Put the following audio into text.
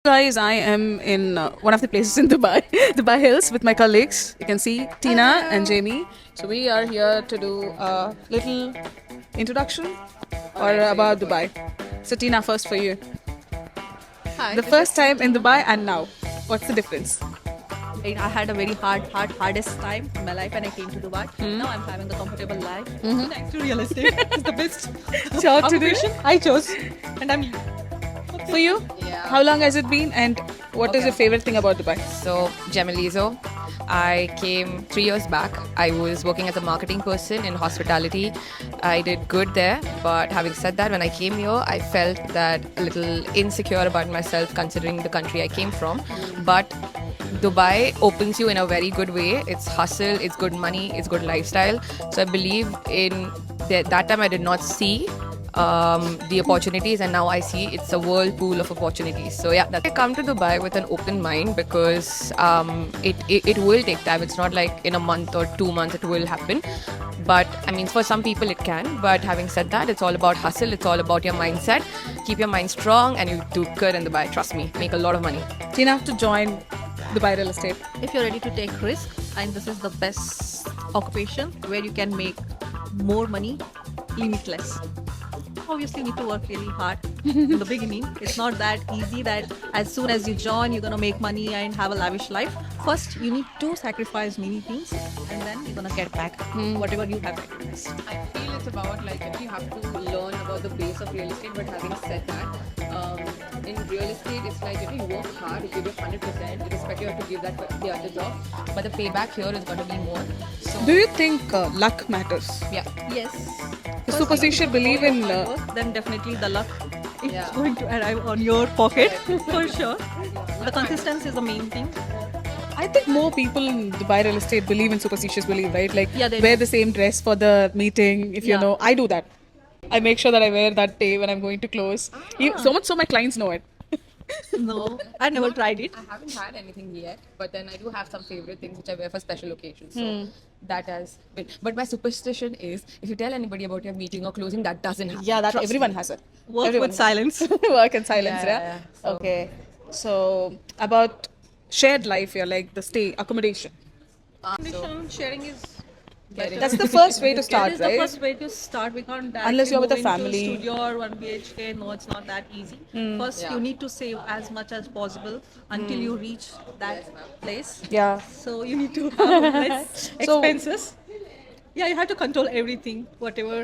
Guys, I am in one of the places in Dubai, Dubai Hills, with my colleagues. You can see Tina and Jamie. So we are here to do a little introduction or about Dubai. So Tina, first for you. Hi. The first time in Dubai and now, what's the difference? I had a very hardest time in my life when I came to Dubai. Now I'm having a comfortable life. Thanks to real estate, it's the best Job to do. occupation I chose, and I'm. For you? Yeah. How long has it been and what is your favorite thing about Dubai? So, Gemilizo, I came 3 years back. I was working as a marketing person in hospitality. I did good there, but having said that, when I came here, I felt that a little insecure about myself considering the country I came from. But Dubai opens you in a very good way. It's hustle, it's good money, it's good lifestyle. So I believe in that time I did not see the opportunities, and now I see it's a whirlpool of opportunities. So yeah, I come to Dubai with an open mind because it will take time. It's not like in a month or 2 months it will happen. But I mean, for some people it can. But having said that, it's all about hustle. It's all about your mindset. Keep your mind strong, and you do good in Dubai. Trust me, make a lot of money. Tina, to join Dubai Real Estate. If you're ready to take risk, and this is the best occupation where you can make more money, limitless. Obviously, you need to work really hard in the beginning. It's not that easy that as soon as you join, you're gonna make money and have a lavish life. First, you need to sacrifice many things, and then you're gonna get back whatever you have sacrificed. I feel it's about like if you have to learn about the base of real estate. But having said that, in real estate, it's like you work hard, you give it 100%. Irrespective, you have to give that for the other job. But the payback here is going to be more. So Do you think luck matters? yeah, Yes. The superstitious believe in Then definitely the luck is Yeah. going to arrive on your pocket for sure. The consistency is the main thing. I think more people in Dubai real estate believe in superstitious belief, right? Like Yeah, they wear do. the same dress for the meeting. If you Yeah. know, I do that. I make sure that I wear that day when I'm going to close. So much so my clients know it. No, I never tried it. I haven't had anything yet, but then I do have some favorite things which I wear for special occasions. So that has been. But my superstition is if you tell anybody about your meeting or closing, that doesn't happen. Yeah, that Trust everyone me. has it. Work Everyone with has silence. it. Work in silence, Yeah, yeah. yeah. So- Okay. So about shared life here, like the stay accommodation. Sharing is better. That's the first way to That start, is the right? first way to start. We can't directly Unless you're with go a into family. studio or 1 BHK. No, it's not that easy. First, Yeah. you need to save as much as possible until you reach that place. Yeah. So you need to have less So- expenses. Yeah, you have to control everything, whatever